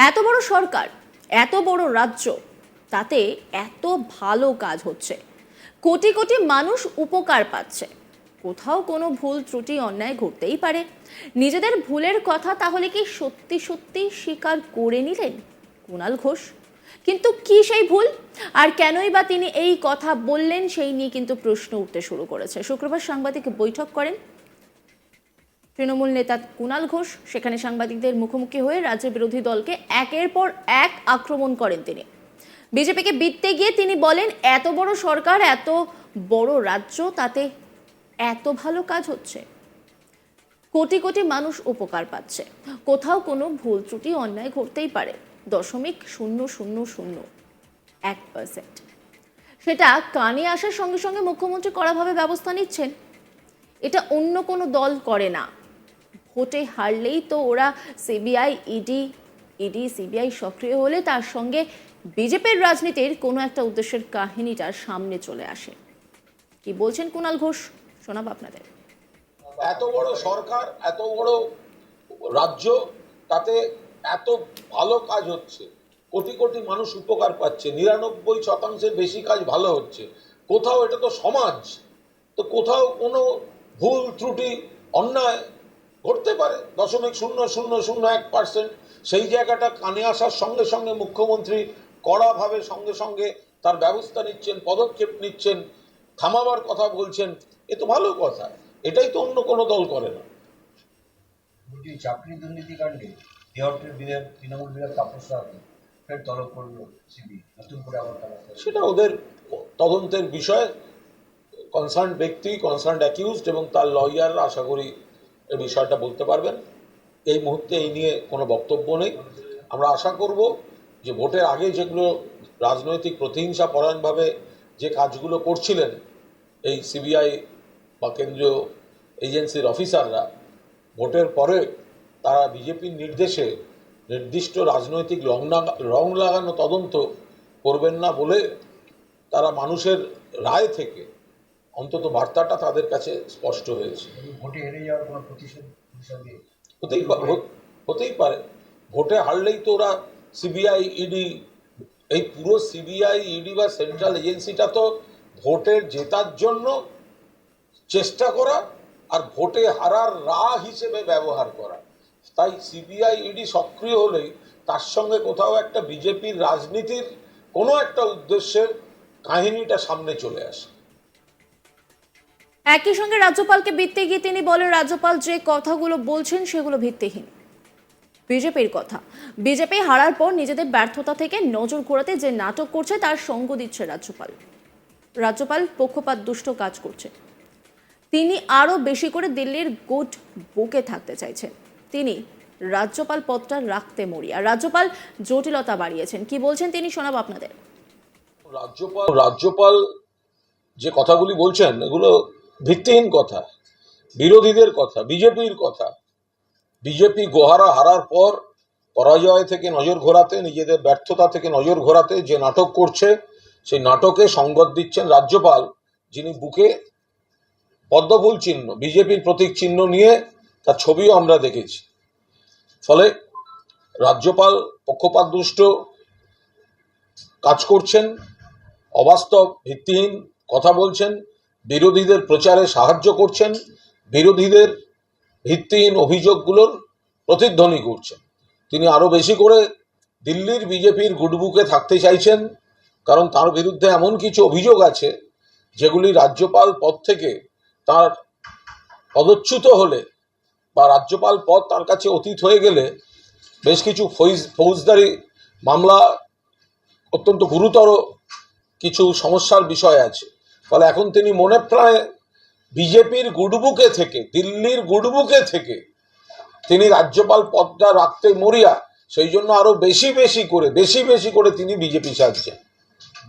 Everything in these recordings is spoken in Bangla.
এত বড় সরকার, এত বড় রাজ্য, তাতে এত ভালো কাজ হচ্ছে, কোটি কোটি মানুষ উপকার পাচ্ছে। কোথাও কোনো ভুল ত্রুটি অন্যায় ঘটতেই পারে। নিজেদের ভুলের কথা তাহলে কি সত্যি সত্যি স্বীকার করে নিলেন কুণাল ঘোষ? কিন্তু কি সেই ভুল, আর কেনই বা তিনি এই কথা বললেন, সেই নিয়ে কিন্তু প্রশ্ন উঠতে শুরু করেছে। শুক্রবার সাংবাদিক বৈঠক করেন তৃণমূল নেতা কুণাল ঘোষ। সেখানে সাংবাদিকদের মুখোমুখি হয়ে রাজ্যের বিরোধী দলকে একের পর এক আক্রমণ করেন তিনি। বিজেপিকে বিততে গিয়ে তিনি বলেন, এত বড় সরকার, এত বড় রাজ্য, তাতে এত ভালো কাজ হচ্ছে, কোটি কোটি মানুষ উপকার পাচ্ছে। কোথাও কোনো ভুল ত্রুটি অন্যায় ঘটতেই পারে, 0.0001%। সেটা কানে আসার সঙ্গে সঙ্গে মুখ্যমন্ত্রী কড়াভাবে ব্যবস্থা নিচ্ছেন। এটা অন্য কোনো দল করে না। ভোটে হারলেই তো ওরা সিবিআই, ইডি সিবিআই সক্রিয় হলে তার সঙ্গে বিজেপির রাজনীতির কোনো একটা উদ্দেশ্যের কাহিনীটা সামনে চলে আসে। কি বলছেন কুণাল ঘোষ, শোনাব আপনাদের। এত বড় সরকার, এত বড় রাজ্য, তাতে এত ভালো কাজ হচ্ছে, কোটি কোটি মানুষ উপকার পাচ্ছে, 99% বেশি কাজ ভালো হচ্ছে। কোথাও এটা তো সমাজ, তো কোথাও কোনো ভুল ত্রুটি অন্যায় ঘটতে পারে 0.0001%। সেই জায়গাটা কানে আসার সঙ্গে সঙ্গে মুখ্যমন্ত্রী কড়াভাবে সঙ্গে সঙ্গে তার ব্যবস্থা নিচ্ছেন, পদক্ষেপ নিচ্ছেন, থামাবার কথা বলছেন। এ তো ভালো কথা, এটাই তো অন্য কোনো দল করে না। চাকরি দুর্নীতি কাণ্ডে দেহটের তৃণমূল বিধায়ক তাপস রায় ফের তলব করলো সিবিআই, নতুন করে আবার সেটা ওদের তদন্তের বিষয়। কনসার্ন ব্যক্তি, কনসার্ন অ্যাকিউজড এবং তার লয়াররা আশা করি এই বিষয়টা বলতে পারবেন। এই মুহূর্তে এই নিয়ে কোনো বক্তব্য নেই। আমরা আশা করব যে ভোটের আগে যেগুলো রাজনৈতিক প্রতিহিংসা পরায়ণভাবে যে কাজগুলো করছিলেন এই সিবিআই বা কেন্দ্রীয় এজেন্সির অফিসাররা, ভোটের পরে তারা বিজেপির নির্দেশে নির্দিষ্ট রাজনৈতিক রং লাগানো তদন্ত করবেন না বলে তারা মানুষের রায় থেকে অন্তত বার্তাটা তাদের কাছে স্পষ্ট হয়েছে। ভোটে হেরে যাওয়ার কোনো প্রতিশোধ হতেই পারে। ভোটে হারলেই তো ওরা সিবিআই, ইডি, এই পুরো সিবিআই, ইডি বা সেন্ট্রাল এজেন্সিটা তো ভোটের জেতার জন্য চেষ্টা করা আর ভোটে হারার হিসেবে ব্যবহার করা। তাই সিবিআই, ইডি সক্রিয় হলেই তার সঙ্গে কোথাও একটা বিজেপির রাজনীতির কোনো একটা উদ্দেশ্যের কাহিনীটা সামনে চলে আসে। একই সঙ্গে রাজ্যপালকে বিততে গিয়ে তিনি বলেন, রাজ্যপাল যে কথাগুলো বলছেন সেগুলো ভিত্তিহীন। বিজেপির কথা, বিজেপি হারার পর নিজেদের ব্যর্থতা থেকে নজর ঘোরাতে যে নাটক করছে তার সঙ্গ দিচ্ছে রাজ্যপাল পক্ষপাত দুষ্ট কাজ করছে। তিনি আরো বেশি করে দিল্লির গুড বুকে থাকতে চাইছেন। তিনি রাজ্যপাল পদটা রাখতে মরিয়া। রাজ্যপাল জটিলতা বাড়িয়েছেন। কি বলছেন তিনি, শোনাব আপনাদের। রাজ্যপাল যে কথাগুলি বলছেন এগুলো ভিত্তিহীন কথা, বিরোধীদের কথা, বিজেপির কথা। বিজেপি হারার পর পরাজয় থেকে নজর ঘোরাতে, নিজেদের ব্যর্থতা থেকে নজর ঘোরাতে যে নাটক করছে, সেই নাটকে সঙ্গত দিচ্ছেন রাজ্যপাল, যিনি বুকে পদ্মফুল চিহ্ন, বিজেপির প্রতীক চিহ্ন নিয়ে তার ছবিও আমরা দেখেছি। ফলে রাজ্যপাল পক্ষপাত দুষ্ট কাজ করছেন, অবাস্তব ভিত্তিহীন কথা বলছেন, বিরোধীদের প্রচারে সাহায্য করছেন, বিরোধীদের ভিত্তিহীন অভিযোগগুলোর প্রতিধ্বনি করছেন। তিনি আরো বেশি করে দিল্লির বিজেপির গুডবুকে থাকতে চাইছেন, কারণ তার বিরুদ্ধে এমন কিছু অভিযোগ আছে যেগুলি রাজ্যপাল পদ থেকে তার পদচ্যুত হলে বা রাজ্যপাল পদ তার কাছে অতীত হয়ে গেলে বেশ কিছু ফৌজদারি মামলা, অত্যন্ত গুরুতর কিছু সমস্যার বিষয় আছে। ফলে এখন তিনি মনে প্রাণে বিজেপির গুডবুকে থেকে, দিল্লির গুডবুকে থেকে তিনি রাজ্যপাল পদটা রাখতে মরিয়া। সেই জন্য আরো বেশি করে তিনি বিজেপি সাজছেন।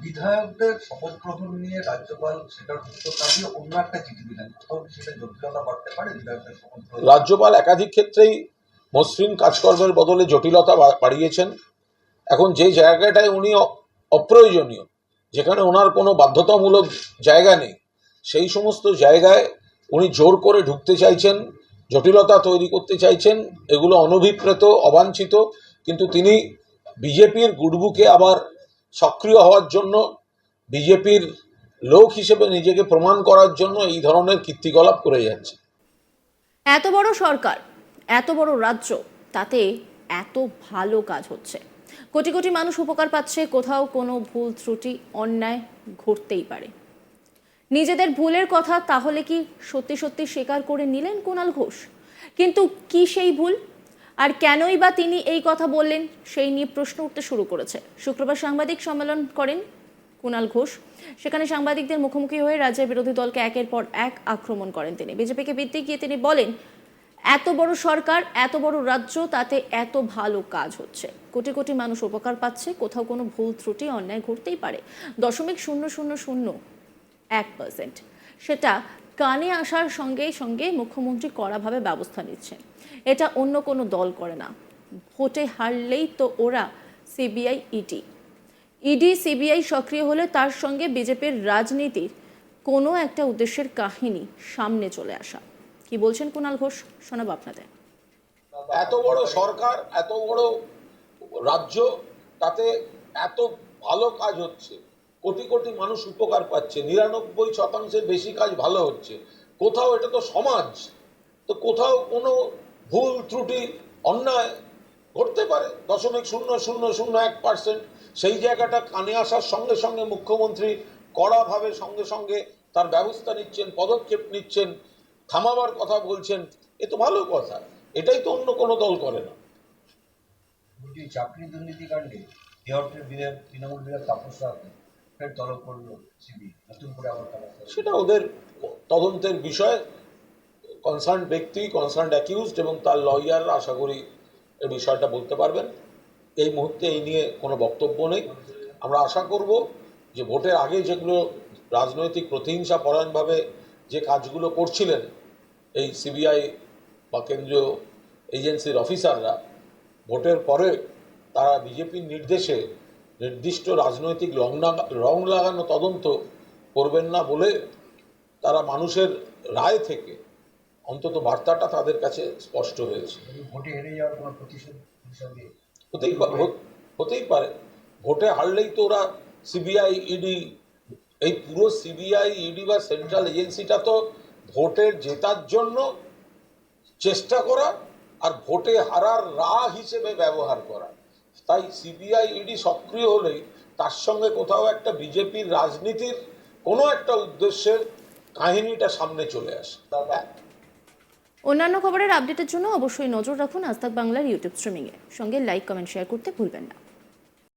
বিধায়কদের শপথ গ্রহণ নিয়ে রাজ্যপাল সেটার উত্তর না দিয়ে অন্য একটা চিঠি দিলেন, সেটা জটিলতা বাড়তে পারে বিধায়কদের শপথ গ্রহণ। রাজ্যপাল একাধিক ক্ষেত্রেই মসৃণ কাজকর্মের বদলে জটিলতা বাড়িয়েছেন। এখন যে জায়গাটায় উনি অপ্রয়োজনীয়, যেখানে ওনার কোনো বাধ্যতামূলক জায়গা নেই, সেই সমস্ত জায়গায় উনি জোর করে ঢুকতে চাইছেন, জটিলতা তৈরি করতে চাইছেন। এগুলো অনভিপ্রেত, অবাঞ্ছিত, কিন্তু তিনি বিজেপির গুডবুকে আবার সক্রিয় হওয়ার জন্য, বিজেপির লোক হিসেবে নিজেকে প্রমাণ করার জন্য এই ধরনের কীর্তিকলাপ করে যাচ্ছে। এত বড় সরকার, এত বড় রাজ্য, তাতে এত ভালো কাজ হচ্ছে, কোটি কোটি মানুষ উপকার পাচ্ছে, কোথাও কোনো ভুল ত্রুটি অন্যায় ঘটতেই পারে। নিজেদের ভুলের কথা তাহলে কি সত্যি সত্যি স্বীকার করে নিলেন কুণাল ঘোষ? কিন্তু কি সেই ভুল, আর কেনই বা তিনি এই কথা বললেন, সেই নিয়ে প্রশ্ন উঠতে শুরু করেছে। শুক্রবার সাংবাদিক সম্মেলন করেন কুণাল ঘোষ। সেখানে সাংবাদিকদের মুখোমুখি হয়ে রাজ্যের বিরোধী দলকে একের পর এক আক্রমণ করেন তিনি। বিজেপিকে বিদ্যে গিয়ে তিনি বলেন, এত বড় সরকার, এত বড় রাজ্য, তাতে এত ভালো কাজ হচ্ছে, কোটি কোটি মানুষ উপকার পাচ্ছে, কোথাও কোনো ভুল ত্রুটি অন্যায় ঘটতেই পারে। 0.0001%, সেটা কানে আসার সঙ্গে সঙ্গে মুখ্যমন্ত্রী কড়াভাবে ব্যবস্থা নিচ্ছেন। এটা অন্য কোনো দল করে না। ভোটে হারলেই তো ওরা সিবিআই, ইডি সিবিআই সক্রিয় হলে তার সঙ্গে বিজেপির রাজনীতির কোনো একটা উদ্দেশ্যের কাহিনী সামনে চলে আসা। কি বলছেন কুণাল ঘোষ, শোনাবো আপনাদের। এত বড় সরকার, এত বড় রাজ্য, তাতে এত ভালো কাজ হচ্ছে, কোটি কোটি মানুষ উপকার পাচ্ছে, 99% বেশি কাজ ভালো হচ্ছে। কোথাও, এটা তো সমাজ, তো কোথাও কোনো ভুল ত্রুটি অন্যায় ঘটতে পারে 0.0001%। সেই জায়গাটা কানে আসার সঙ্গে সঙ্গে মুখ্যমন্ত্রী কড়াভাবে সঙ্গে সঙ্গে তার ব্যবস্থা নিচ্ছেন, পদক্ষেপ নিচ্ছেন, থামাবার কথা বলছেন। এ তো ভালো কথা, এটাই তো অন্য কোনো দল করে না। বলছি চাকরি দুর্নীতি কাণ্ডে দেহটের বিধায়ক তৃণমূল বিধায়ক তাপস রায়কে ফের তলব করলো সিবিআই, নতুন করে আবার তারা সেটা ওদের তদন্তের বিষয়। কনসার্ন ব্যক্তি, কনসার্ন অ্যাকিউজড এবং তার লয়াররা আশা করি এই বিষয়টা বলতে পারবেন। এই মুহূর্তে এই নিয়ে কোনো বক্তব্য নেই। আমরা আশা করব যে ভোটের আগে যেগুলো রাজনৈতিক প্রতিহিংসা পরায়ণভাবে যে কাজগুলো করছিলেন এই সিবিআই বা কেন্দ্রীয় এজেন্সির অফিসাররা, ভোটের পরে তারা বিজেপির নির্দেশে নির্দিষ্ট রাজনৈতিক রং লাগানো তদন্ত করবেন না বলে তারা মানুষের রায় থেকে অন্তত বার্তাটা তাদের কাছে স্পষ্ট হয়েছে। ভোটে হেরে যাওয়ার কোনো প্রতিশোধ হিসাবে হতেই পারে। ভোটে হারলেই তো ওরা সিবিআই, ইডি, এই পুরো সিবিআই, ইডি বা সেন্ট্রাল এজেন্সিটা তো ভোটের জেতার জন্য চেষ্টা করা আর ভোটে হারার হিসেবে ব্যবহার করা। তাই সিবিআই, ইডি সক্রিয় হলেই তার সঙ্গে কোথাও একটা বিজেপির রাজনীতির কোনো একটা উদ্দেশ্যের কাহিনীটা সামনে চলে আসে। অন্যান্য খবরের আপডেটের জন্য অবশ্যই নজর রাখুন আজ তাক বাংলার ইউটিউব স্ট্রিমিংয়ে। সঙ্গে লাইক, কমেন্ট, শেয়ার করতে ভুলবেন না।